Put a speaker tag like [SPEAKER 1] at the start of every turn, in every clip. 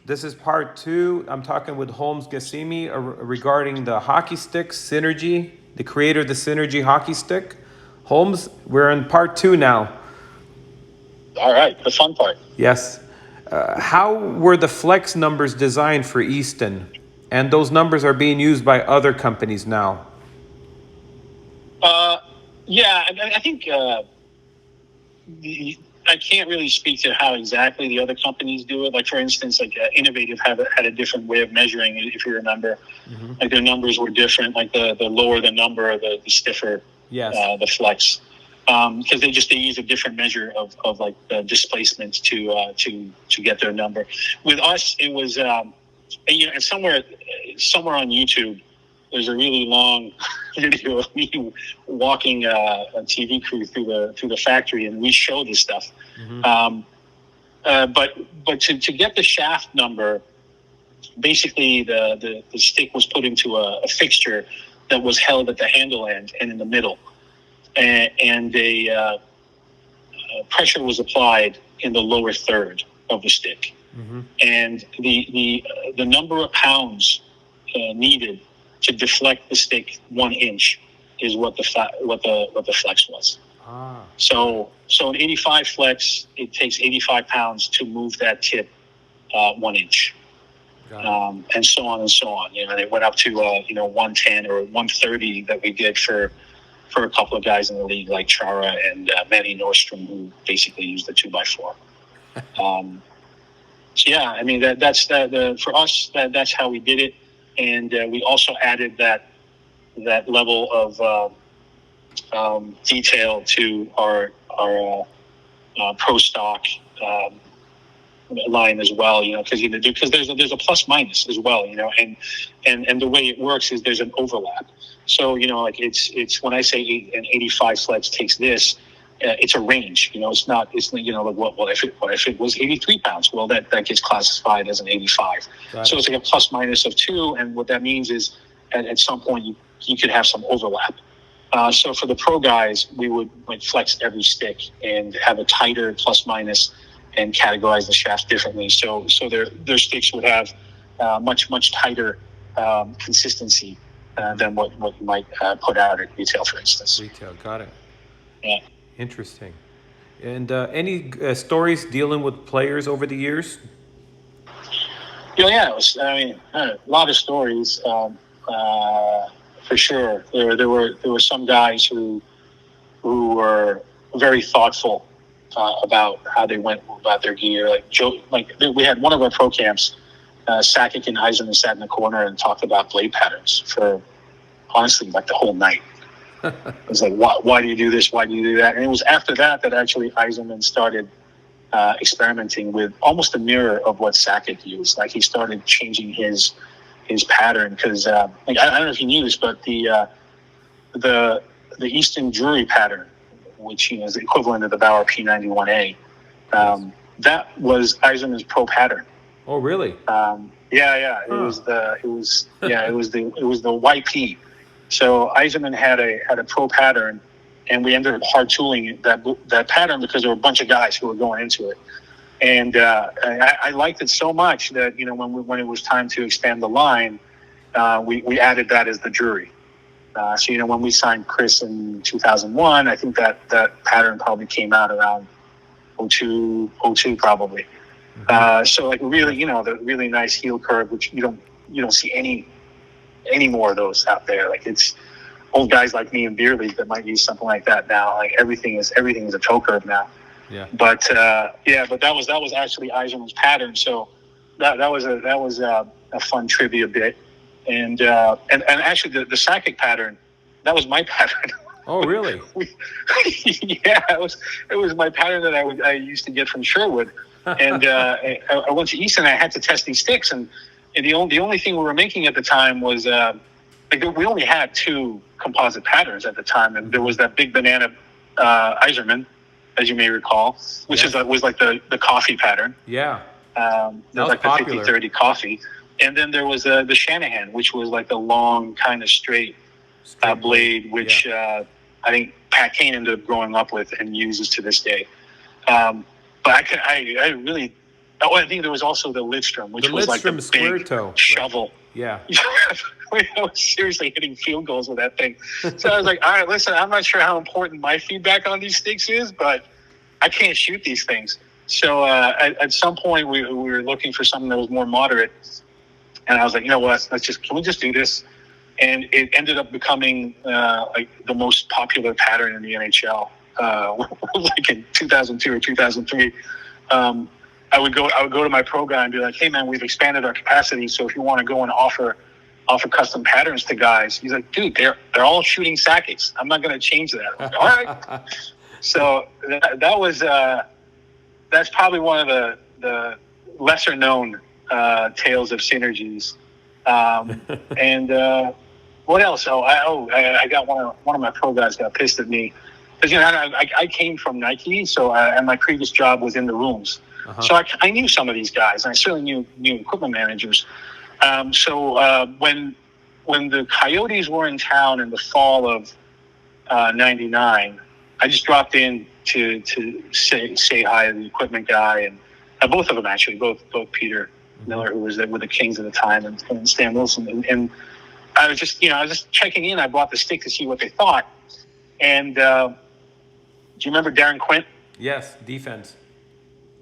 [SPEAKER 1] This is part two. I'm talking with Holmes Gassimi regarding the hockey stick Synergy, the creator of the Synergy hockey stick. Holmes, we're in part two now.
[SPEAKER 2] All right, the fun part.
[SPEAKER 1] Yes. How were the flex numbers designed for Easton? And those numbers are being used by other companies now.
[SPEAKER 2] Uh, yeah, I think I can't really speak to how exactly the other companies do it. Like for instance, like Innovative had a different way of measuring it. If you remember, like their numbers were different. Like the lower the number, the stiffer
[SPEAKER 1] Yes.
[SPEAKER 2] the flex, because they use a different measure of like the displacement to get their number. With us, it was and somewhere on YouTube, there's a really long video of me walking a TV crew through the factory, and we show this stuff. But to get the shaft number, basically the stick was put into a fixture that was held at the handle end and in the middle, and a pressure was applied in the lower third of the stick, and the number of pounds needed to deflect the stick 1 inch is what the flex was. So an 85 flex, it takes 85 pounds to move that tip 1 inch, and so on and so on. And it went up to 110 or 130 that we did for a couple of guys in the league like Chara and Manny Nordstrom, who basically used the 2x4. So yeah, I mean that's for us. That's how we did it, and we also added that level of detail to our pro stock line as well. Because there's a plus minus as well. And the way it works is there's an overlap. So like it's when I say an 85 flex takes this. It's a range, it's not, like what if it was 83 pounds? Well, that gets classified as an 85. So it's like a plus minus of 2. And what that means is at some point you could have some overlap. So for the pro guys, we would flex every stick and have a tighter plus minus and categorize the shafts differently. So their sticks would have much tighter consistency than what you might put out at retail, for instance.
[SPEAKER 1] Retail, got it.
[SPEAKER 2] Yeah.
[SPEAKER 1] Interesting. And any stories dealing with players over the years?
[SPEAKER 2] Yeah, a lot of stories for sure. There were some guys who were very thoughtful about how they went about their gear. Like Joe, we had one of our pro camps, Sakic and Eisenman sat in the corner and talked about blade patterns for honestly like the whole night. It was like, why do you do this? Why do you do that? And it was after that actually Eisenman started experimenting with almost a mirror of what Sakic used. Like he started changing his pattern because I don't know if you knew this, but the Easton Drury pattern, which is the equivalent of the Bauer P91A, that was Eisenman's pro pattern.
[SPEAKER 1] Oh, really?
[SPEAKER 2] Yeah. It was the YP. So Eisenman had a pro pattern, and we ended up hard tooling that pattern because there were a bunch of guys who were going into it. And I liked it so much that when it was time to expand the line, we added that as the Drury. So when we signed Chris in 2001, I think that pattern probably came out around 02 probably. So like really, the really nice heel curve, which you don't see any more of those out there. Like it's old guys like me in beer league that might use something like that now. Like everything is a toe curve now.
[SPEAKER 1] Yeah.
[SPEAKER 2] But that was actually Eisenman's pattern. So that was a fun trivia bit. And actually the Sakic pattern, that was my pattern.
[SPEAKER 1] Oh, really?
[SPEAKER 2] Yeah, it was my pattern that I used to get from Sherwood. And I went to Easton and I had to test these sticks, and the only thing we were making at the time was we only had 2 composite patterns at the time, and there was that big banana Eiserman, as you may recall, which was like the coffee pattern.
[SPEAKER 1] Yeah.
[SPEAKER 2] That was like popular. The 50-30 coffee. And then there was the Shanahan, which was like the long kind of straight blade, which I think Pat Kane ended up growing up with and uses to this day. But I Oh, I think there was also the Lidstrom, which
[SPEAKER 1] The
[SPEAKER 2] was like the
[SPEAKER 1] Lidstrom square
[SPEAKER 2] big
[SPEAKER 1] toe.
[SPEAKER 2] shovel.
[SPEAKER 1] Yeah.
[SPEAKER 2] I was seriously hitting field goals with that thing. So I was like, all right, listen, I'm not sure how important my feedback on these sticks is, but I can't shoot these things. So at some point we were looking for something that was more moderate. And I was like, you know what, can we just do this? And it ended up becoming like the most popular pattern in the NHL, like in 2002 or 2003. I would go to my pro guy and be like, hey man, we've expanded our capacity, so if you want to go and offer custom patterns to guys. He's like, dude, they're all shooting Sackets. I'm not going to change that. Like, all right. So that was that's probably one of the lesser known tales of synergies. And what else? I got one of my pro guys got pissed at me because I came from Nike, so and my previous job was in the rooms. So I knew some of these guys, and I certainly knew equipment managers. So when the Coyotes were in town in the fall of '99, I just dropped in to say hi to the equipment guy, and both of them actually, both Peter Miller, who was there with the Kings at the time, and Stan Wilson, and I was just checking in. I bought the stick to see what they thought, and do you remember Darren Quint?
[SPEAKER 1] Yes, defense.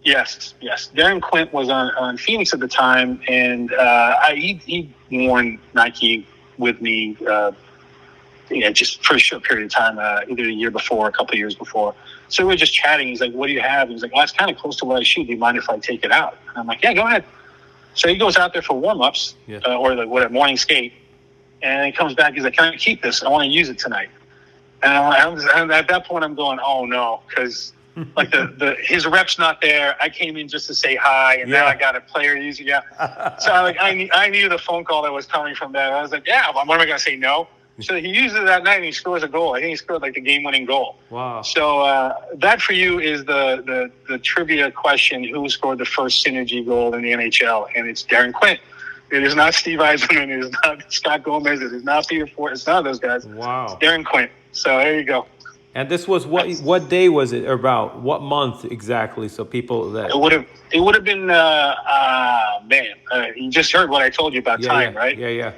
[SPEAKER 2] Yes. Darren Quint was on Phoenix at the time, and he worn Nike with me, just for a short period of time, either a year before, or a couple of years before. So we were just chatting. He's like, "What do you have?" He's like, "Well, it's kind of close to what I shoot. Do you mind if I take it out?" And I'm like, "Yeah, go ahead." So he goes out there for warm-ups, or the morning skate, and he comes back. He's like, "Can I keep this? I want to use it tonight." And at that point, I'm going, "Oh no," because like his rep's not there. I came in just to say hi, and now I got a player using it. So I knew the phone call that was coming from that. I was like, yeah, what am I going to say no? So he uses it that night, and he scores a goal. I think he scored like the game-winning goal.
[SPEAKER 1] Wow.
[SPEAKER 2] So that for you is the trivia question: who scored the first synergy goal in the NHL? And it's Darren Quint. It is not Steve Eisenman. It is not Scott Gomez. It is not Peter Ford. It's none of those guys.
[SPEAKER 1] Wow.
[SPEAKER 2] It's Darren Quint. So there you go.
[SPEAKER 1] And this was what day was it about? What month exactly? So people that
[SPEAKER 2] it would have been you just heard what I told you about time, right?
[SPEAKER 1] Yeah.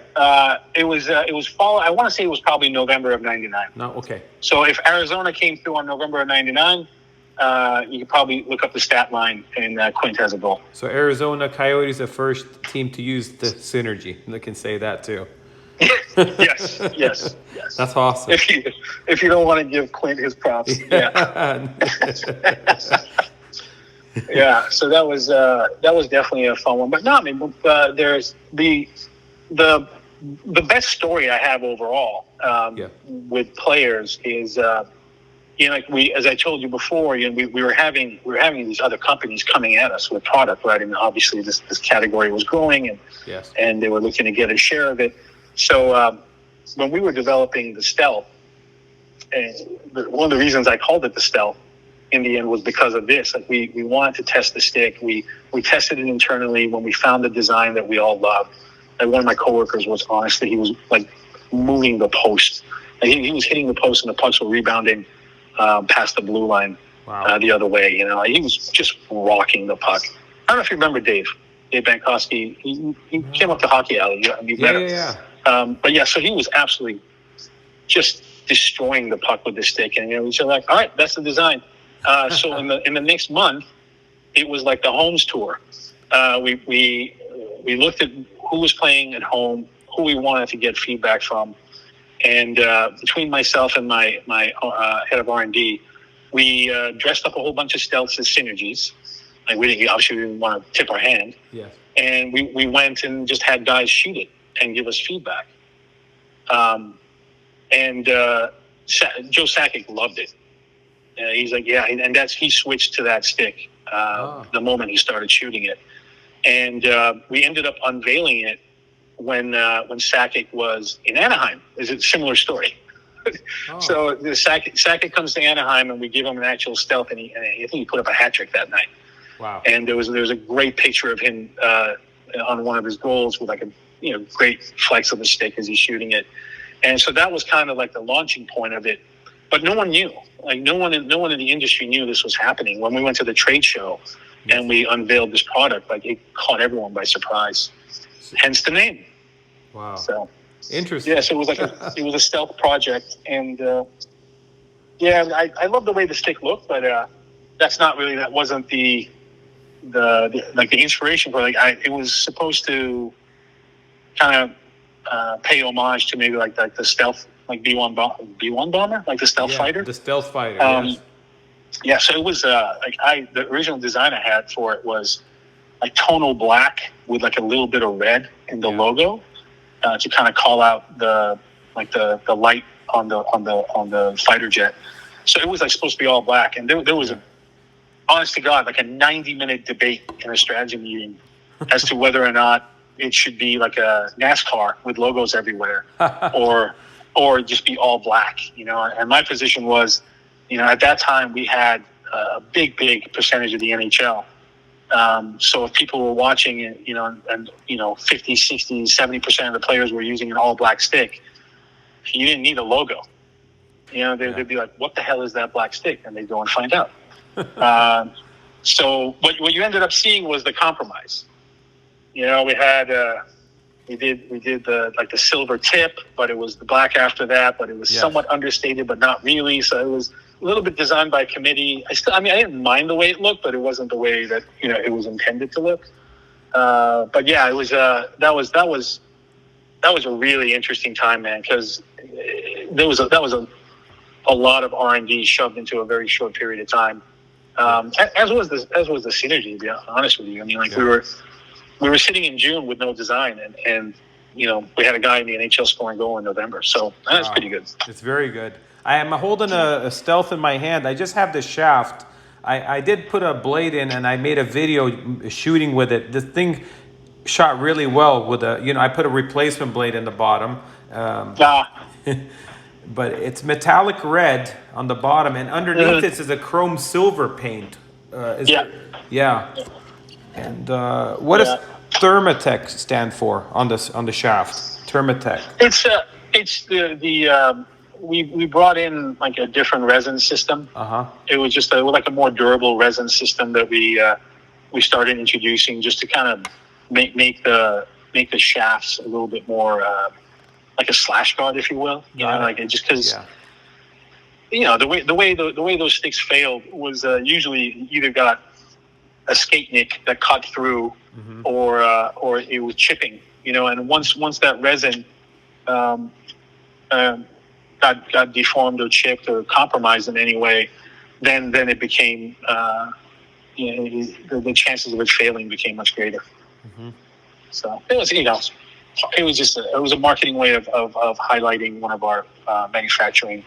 [SPEAKER 2] It was fall. I want to say it was probably November of '99.
[SPEAKER 1] No, okay.
[SPEAKER 2] So if Arizona came through on November of '99, you could probably look up the stat line, and Quint has a goal.
[SPEAKER 1] So Arizona Coyotes, the first team to use the synergy. I can say that too. Yes. That's awesome.
[SPEAKER 2] If you don't want to give Quint his props, yeah. Yeah. So that was definitely a fun one. But no, I mean, there's the best story I have overall with players is like as I told you before, we were having these other companies coming at us with product, right? And obviously this category was growing, and they were looking to get a share of it. So when we were developing the Stealth, and one of the reasons I called it the Stealth in the end was because of this. Like we wanted to test the stick. We tested it internally when we found the design that we all loved. And one of my coworkers was honest that he was like moving the post. Like he was hitting the post and the pucks were rebounding past the blue line the other way. He was just rocking the puck. I don't know if you remember Dave Bankowski. He came up to Hockey Alley. You met him.
[SPEAKER 1] Yeah.
[SPEAKER 2] But yeah, so he was absolutely just destroying the puck with the stick, and we were like, all right, that's the design. So in the next month, it was like the Homes tour. We looked at who was playing at home, who we wanted to get feedback from, and between myself and my head of R&D, we dressed up a whole bunch of Stealths as synergies. Like we didn't want to tip our hand.
[SPEAKER 1] Yes.
[SPEAKER 2] And we went and just had guys shoot it and give us feedback. And Joe Sakic loved it. He's like, yeah, and he switched to that stick the moment he started shooting it. And we ended up unveiling it when Sakic was in Anaheim. It's a similar story. So the Sakic comes to Anaheim, and we give him an actual Stealth, and I think he put up a hat trick that night.
[SPEAKER 1] Wow!
[SPEAKER 2] And there was a great picture of him on one of his goals with like a great flex of the stick as he's shooting it. And so that was kind of like the launching point of it. But no one knew. Like no one in the industry knew this was happening. When we went to the trade show, and we unveiled this product. Like, it caught everyone by surprise. Hence the name.
[SPEAKER 1] Wow.
[SPEAKER 2] So
[SPEAKER 1] interesting.
[SPEAKER 2] yeah, so it was a stealth project, and I love the way the stick looked, but that wasn't the inspiration for it. Like, it was supposed to kind of pay homage to maybe like the stealth, like B1 bomber, like the stealth fighter.
[SPEAKER 1] The stealth fighter. Yes.
[SPEAKER 2] Yeah, so it was the original design I had for it was like tonal black with like a little bit of red in the logo to kind of call out the light on the fighter jet. So it was like supposed to be all black, and there was honest to God, like a 90-minute debate in a strategy meeting as to whether or not it should be like a NASCAR with logos everywhere, or just be all black, And my position was, at that time we had a big percentage of the NHL. So if people were watching it, and 50, 60, 70% of the players were using an all black stick, you didn't need a logo. They'd be like, what the hell is that black stick? And they'd go and find out. So what you ended up seeing was the compromise. We had we did the silver tip, but it was the black after that, but it was somewhat understated, but not really. So it was a little bit designed by committee. I didn't mind the way it looked, but it wasn't the way that it was intended to look. But yeah, it was that was a really interesting time, man, because that was a lot of R&D shoved into a very short period of time. As was the synergy, to be honest with you. I mean, like we were sitting in June with no design, and we had a guy in the NHL scoring goal in November. So that's pretty good.
[SPEAKER 1] It's very good. I am holding a stealth in my hand. I just have the shaft. I did put a blade in, and I made a video shooting with it. The thing shot really well with I put a replacement blade in the bottom. But it's metallic red on the bottom, and underneath this is a chrome silver paint. Yeah. And what does Thermatech stand for on the shaft? Thermatech.
[SPEAKER 2] It's we brought in like a different resin system. It was just like a more durable resin system that we started introducing just to kind of make the shafts a little bit more like a slash guard, if you will. Like it just because the way those sticks failed was usually either got a skate nick that cut through, or it was chipping. And once that resin got deformed or chipped or compromised in any way, then it became the chances of it failing became much greater. So it was it was a marketing way of highlighting one of our manufacturing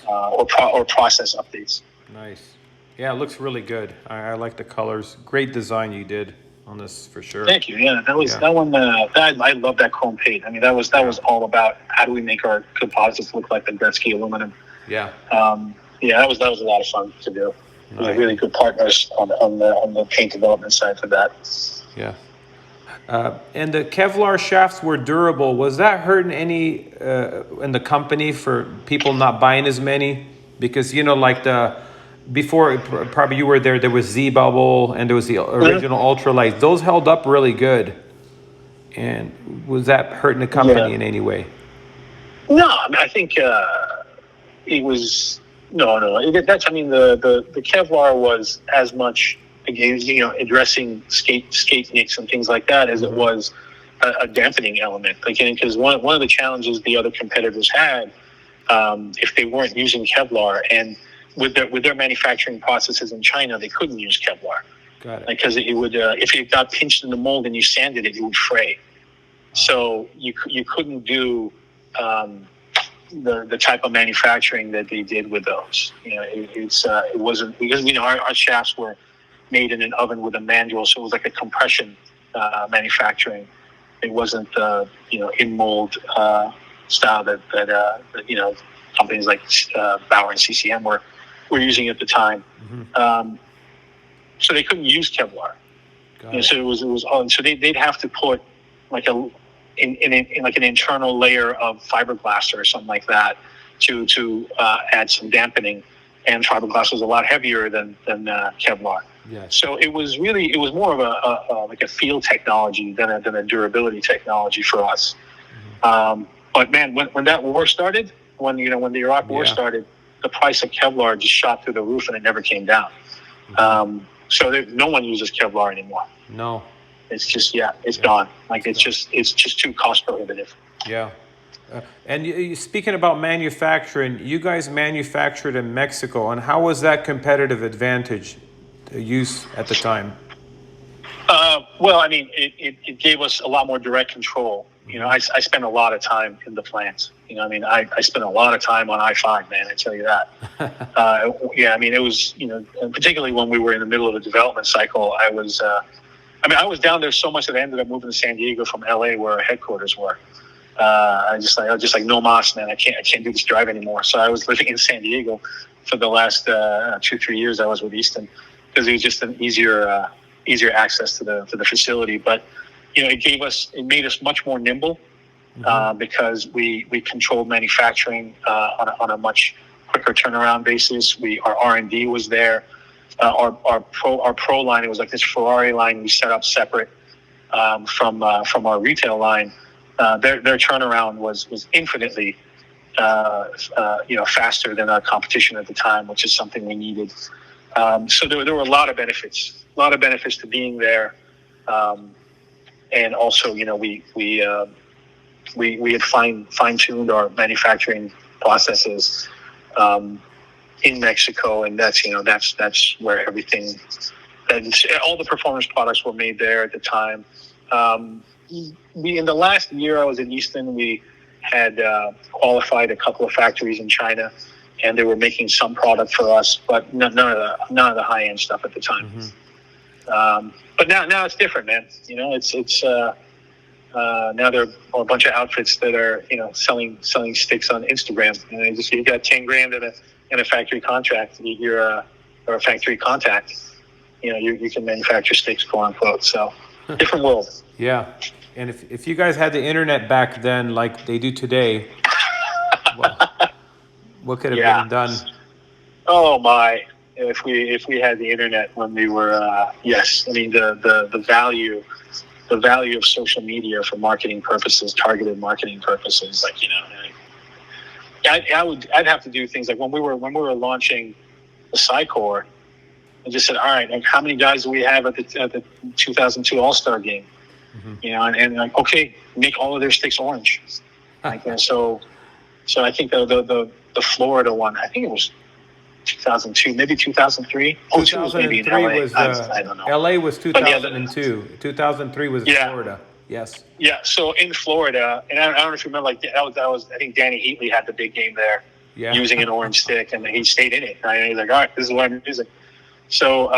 [SPEAKER 2] or process updates.
[SPEAKER 1] Nice. Yeah, it looks really good. I like the colors. Great design you did on this for sure.
[SPEAKER 2] Thank you. Yeah, that one. I love that chrome paint. I mean, that was all about how do we make our composites look like the Gretzky aluminum.
[SPEAKER 1] Yeah.
[SPEAKER 2] That was a lot of fun to do. Nice. We had really good partners on the paint development side for that. Yeah.
[SPEAKER 1] And the Kevlar shafts were durable. Was that hurting any in the company for people not buying as many? Because before probably you were there was Z-Bubble and there was the original ultralight. Those held up really good. And was that hurting the company in any way?
[SPEAKER 2] No, I think it was no. The Kevlar was as much addressing skate nicks and things like that as it was a dampening element. Because one of the challenges the other competitors had, if they weren't using Kevlar, and with their manufacturing processes in China, they couldn't use Kevlar.
[SPEAKER 1] Got it.
[SPEAKER 2] Because it would, if it got pinched in the mold and you sanded it, it would fray. So you couldn't do the type of manufacturing that they did with those. It wasn't, because our shafts were made in an oven with a manual, so it was like a compression manufacturing. It wasn't in mold style that companies like Bauer and CCM were using at the time. So they couldn't use Kevlar. So it was on. So they'd have to put like an internal layer of fiberglass or something like that to add some dampening. And fiberglass was a lot heavier than Kevlar.
[SPEAKER 1] Yes.
[SPEAKER 2] So it was more of like a field technology than a durability technology for us. But man, when that war started, when the Iraq War
[SPEAKER 1] Yeah.
[SPEAKER 2] started, the price of Kevlar just shot through the roof and it never came down. So no one uses Kevlar anymore.
[SPEAKER 1] No.
[SPEAKER 2] It's just it's gone. Like
[SPEAKER 1] It's
[SPEAKER 2] it's just too cost prohibitive.
[SPEAKER 1] Yeah. And speaking about manufacturing, you guys manufactured in Mexico, and how was that competitive advantage to use at the time?
[SPEAKER 2] Well, I mean, it gave us a lot more direct control. I spent a lot of time in the plants. I mean, I spent a lot of time on I-5, man. I tell you that. I mean, it was, particularly when we were in the middle of the development cycle, I was down there so much that I ended up moving to San Diego from LA, where our headquarters were. I was just like, no mas, man. I can't do this drive anymore. So I was living in San Diego for the last 2-3 years. I was with Easton because it was just an easier access to the facility. But it made us much more nimble because we controlled manufacturing on a much quicker turnaround basis. Our R&D was there. Our pro line, it was like this Ferrari line we set up separate from our retail line. Their turnaround was infinitely faster than our competition at the time, which is something we needed. So there were a lot of benefits to being there, and also we had fine-tuned our manufacturing processes in Mexico, and that's where everything, and all the performance products were made there at the time. In the last year I was at Easton, we had qualified a couple of factories in China, and they were making some product for us, but none of the high end stuff at the time. But now it's different, man. It's now there are a bunch of outfits that are selling sticks on Instagram, and you got $10,000 in a factory contract. You're or a factory contact. You can manufacture sticks, quote unquote. So different world.
[SPEAKER 1] Yeah. And if you guys had the internet back then, like they do today, what could have been done?
[SPEAKER 2] Oh my! If we had the internet when we were yes, I mean the value of social media for marketing purposes, targeted marketing purposes, like I'd have to do things like when we were launching the Psycore, I just said, all right, like how many guys do we have at the 2002 All-Star game? And like, okay, make all of their sticks orange. Like, so I think the Florida one, I think it was 2002, maybe 2003.
[SPEAKER 1] 2003
[SPEAKER 2] was maybe in LA.
[SPEAKER 1] was
[SPEAKER 2] I don't know.
[SPEAKER 1] LA was 2002. 2003 was Florida. Yes.
[SPEAKER 2] Yeah. So in Florida, and I don't know if you remember, like that was I think Danny Heatley had the big game there, using an orange stick, and he stayed in it. Right? And he's like, all right, this is what I'm using. So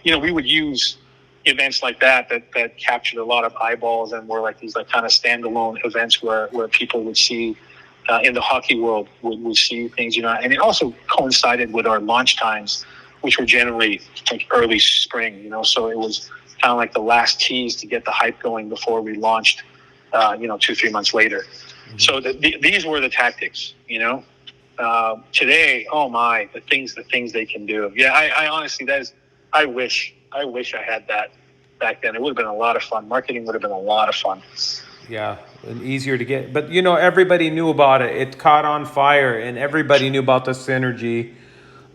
[SPEAKER 2] we would use events like that captured a lot of eyeballs and were like these like kind of standalone events where people would see in the hockey world would see things, and it also coincided with our launch times, which were generally like early spring, so it was kind of like the last tease to get the hype going before we launched 2-3 months later. So these were the tactics. Today, oh my, the things they can do. Yeah, I honestly, I wish I had that back then. It would have been a lot of fun. Marketing would have been a lot of fun.
[SPEAKER 1] Yeah, and easier to get. But everybody knew about it. It caught on fire, and everybody knew about the synergy.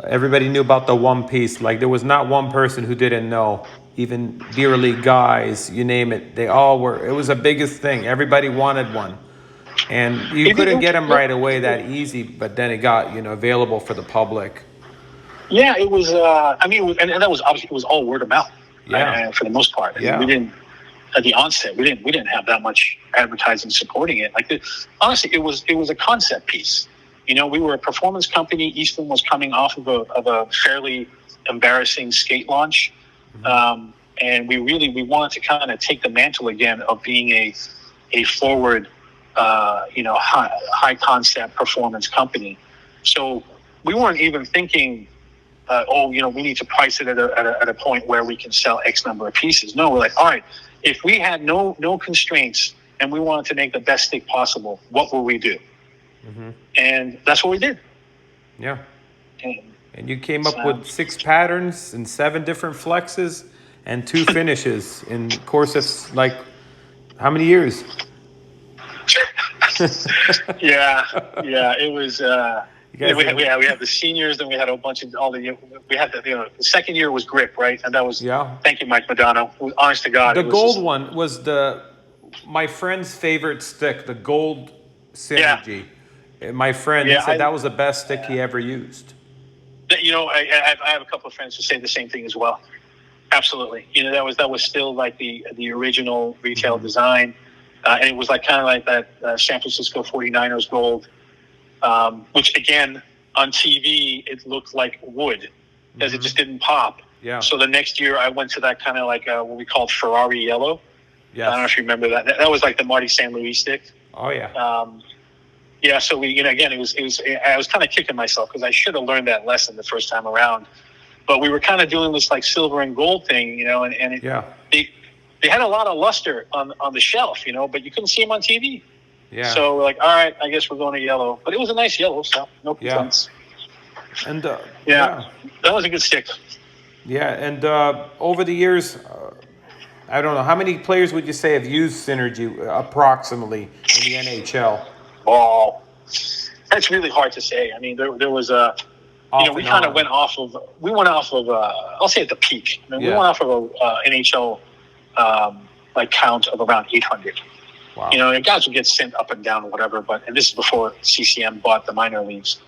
[SPEAKER 1] Everybody knew about the one piece. Like there was not one person who didn't know. Even beer league guys, you name it, they all were. It was the biggest thing. Everybody wanted one. And you couldn't get them right away that easy, but then it got available for the public.
[SPEAKER 2] Yeah, it was. And that was obviously, it was all word of mouth.
[SPEAKER 1] Yeah,
[SPEAKER 2] for the most part. We didn't at the onset. We didn't have that much advertising supporting it. Like honestly, it was a concept piece. We were a performance company. Easton was coming off of a fairly embarrassing skate launch, and we wanted to kind of take the mantle again of being a forward. High concept performance company. So we weren't even thinking, we need to price it at a point where we can sell X number of pieces. No, we're like, all right, if we had no constraints and we wanted to make the best stick possible, what will we do? And that's what we did.
[SPEAKER 1] Yeah. And you came up
[SPEAKER 2] So,
[SPEAKER 1] with 6 patterns and 7 different flexes and 2 finishes in the course of like how many years?
[SPEAKER 2] yeah, yeah, it was.
[SPEAKER 1] You guys did,
[SPEAKER 2] We had the seniors, then we had a bunch of all the. We had the second year was grip, right, and that was.
[SPEAKER 1] yeah.
[SPEAKER 2] Thank you, Mike Madonna. Honest to God,
[SPEAKER 1] The
[SPEAKER 2] it was
[SPEAKER 1] gold
[SPEAKER 2] just.
[SPEAKER 1] one was my friend's favorite stick, the gold
[SPEAKER 2] Yeah,
[SPEAKER 1] synergy. My friend, he
[SPEAKER 2] yeah.
[SPEAKER 1] said that was the best stick he ever used.
[SPEAKER 2] I have a couple of friends who say the same thing as well. Absolutely, that was still like the original retail design, and it was like kind of like that San Francisco 49ers gold, which again on TV it looked like wood because it just didn't pop.
[SPEAKER 1] Yeah.
[SPEAKER 2] So the next year I went to that kind of like what we called Ferrari yellow.
[SPEAKER 1] Yes.
[SPEAKER 2] I don't know if you remember that. That was like the Marty San Luis stick.
[SPEAKER 1] Oh yeah.
[SPEAKER 2] Yeah, so we, again, it was. I was kind of kicking myself because I should have learned that lesson the first time around. But we were kind of doing this like silver and gold thing, and it,
[SPEAKER 1] Yeah.
[SPEAKER 2] they had a lot of luster on the shelf, but you couldn't see them on TV.
[SPEAKER 1] Yeah.
[SPEAKER 2] So we're like, all right, I guess we're going to yellow. But it was a nice yellow, so no complaints.
[SPEAKER 1] And
[SPEAKER 2] Yeah, that was a good stick.
[SPEAKER 1] yeah, and over the years, I don't know how many players would you say have used Synergy approximately in the NHL?
[SPEAKER 2] Oh, that's really hard to say. I mean, there was a. We kind of went off of. I'll say at the peak. I mean, we went off of a NHL like count of around 800.
[SPEAKER 1] Wow.
[SPEAKER 2] And guys would get sent up and down or whatever, and this is before CCM bought the minor leagues.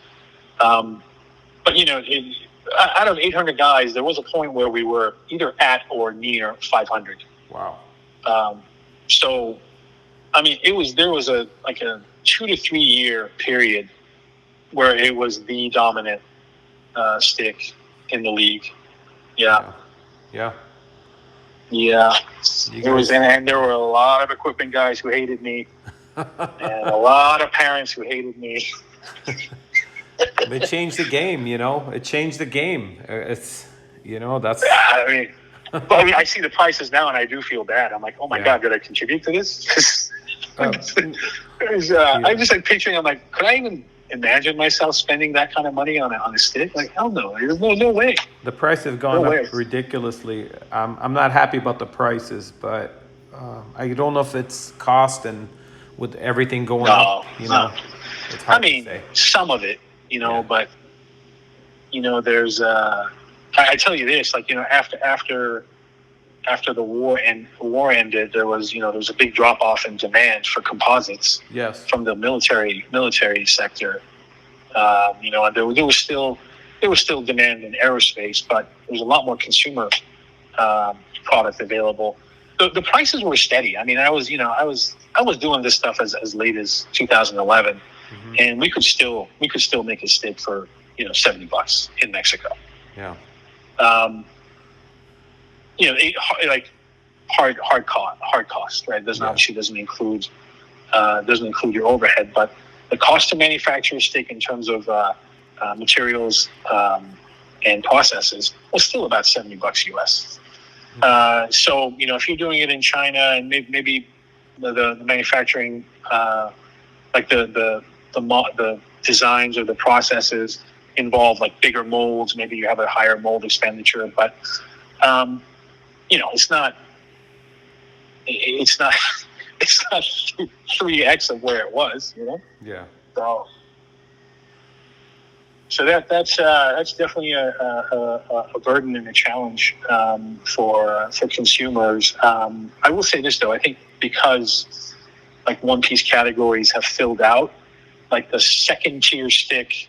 [SPEAKER 2] But out of 800 guys, there was a point where we were either at or near 500.
[SPEAKER 1] Wow.
[SPEAKER 2] So, I mean, there was a 2 to 3 year period where it was the dominant stick in the league. Yeah.
[SPEAKER 1] Yeah.
[SPEAKER 2] Yeah. And there were a lot of equipment guys who hated me, and a lot of parents who hated me.
[SPEAKER 1] They changed the game, It changed the game. It's, that's.
[SPEAKER 2] I see the prices now, and I do feel bad. I'm like, oh my God, did I contribute to this? I'm just like picturing. I'm like, could I even imagine myself spending that kind of money on a stick? Like, hell no. There's no way.
[SPEAKER 1] The price has gone up ridiculously. I'm not happy about the prices, but I don't know if it's cost and with everything going up.
[SPEAKER 2] No.
[SPEAKER 1] It's hard to say.
[SPEAKER 2] Some of it, but there's. I tell you this, after the war ended, there was a big drop off in demand for composites.
[SPEAKER 1] Yes. From
[SPEAKER 2] the military sector. And there was still demand in aerospace, but there was a lot more consumer product available. The prices were steady. I mean, I was doing this stuff as late as 2011, and we could still make a stick for $70 in Mexico.
[SPEAKER 1] Yeah.
[SPEAKER 2] Hard cost, right? Obviously doesn't include your overhead, but the cost to manufacture a stick in terms of materials and processes was still about $70 US. So if you're doing it in China and maybe the manufacturing, like the designs or the processes involve like bigger molds, maybe you have a higher mold expenditure, but it's not 3x of where it was,
[SPEAKER 1] Yeah.
[SPEAKER 2] So that's definitely a burden and a challenge for consumers. I will say this though, I think because like one-piece categories have filled out, like the second tier stick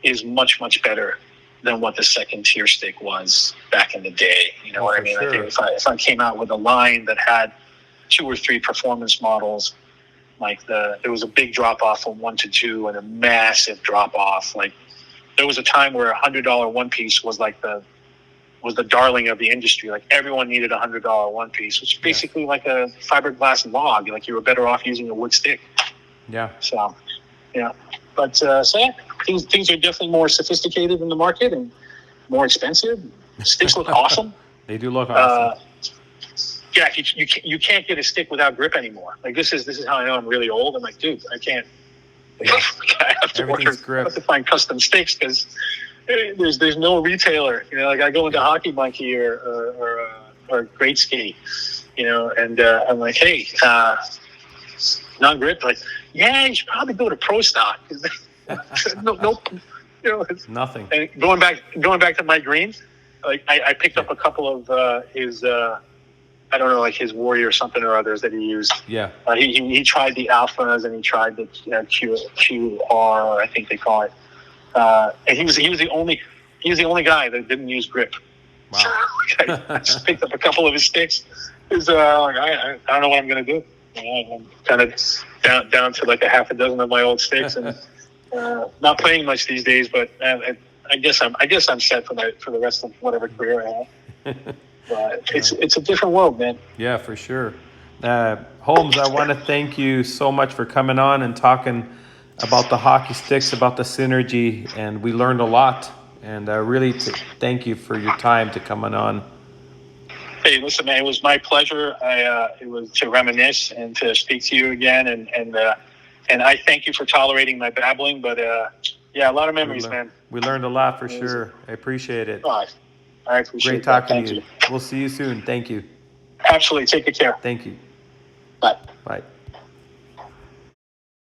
[SPEAKER 2] is much better than what the second tier stick was back in the day. You know what I mean? Sure. I think if I came out with a line that had 2 or 3 performance models, like there was a big drop off from 1 to 2 and a massive drop off. Like there was a time where $100 one piece was like the darling of the industry. Like everyone needed a $100 one piece, which is basically like a fiberglass log. Like you were better off using a wood stick.
[SPEAKER 1] Yeah.
[SPEAKER 2] So, yeah. But things are definitely more sophisticated in the market and more expensive. Sticks look awesome.
[SPEAKER 1] They do look awesome.
[SPEAKER 2] Jack, you can't get a stick without grip anymore. Like this is how I know I'm really old. I'm like, dude, I can't. I have to find custom sticks because there's no retailer. Like I go into Hockey Monkey or Great Skate, and I'm like, hey, non-grip. Like, yeah, you should probably go to Pro Stock. no,
[SPEAKER 1] Nothing.
[SPEAKER 2] And going back to Mike Green, like I picked up a couple of his. I don't know, like his Warrior or something or others that he used.
[SPEAKER 1] Yeah.
[SPEAKER 2] He tried the Alphas and he tried the QR, I think they call it. And he was the only guy that didn't use grip.
[SPEAKER 1] Wow.
[SPEAKER 2] I just picked up a couple of his sticks. I don't know what I'm gonna do. I'm kind of down to like a half a dozen of my old sticks and not playing much these days. But I guess I'm set for the rest of whatever career I have. But it's a different world, man.
[SPEAKER 1] Yeah, for sure. Holmes, I want to thank you so much for coming on and talking about the hockey sticks, about the synergy, and we learned a lot. And really, thank you for your time to coming on.
[SPEAKER 2] Hey, listen, man, it was my pleasure. It was to reminisce and to speak to you again, and I thank you for tolerating my babbling. But yeah, a lot of memories, man.
[SPEAKER 1] We learned a lot for sure. I appreciate it.
[SPEAKER 2] All right. I appreciate
[SPEAKER 1] Great talking
[SPEAKER 2] to
[SPEAKER 1] you. We'll see you soon. Thank you.
[SPEAKER 2] Absolutely. Take good care.
[SPEAKER 1] Thank you.
[SPEAKER 2] Bye.
[SPEAKER 1] Bye.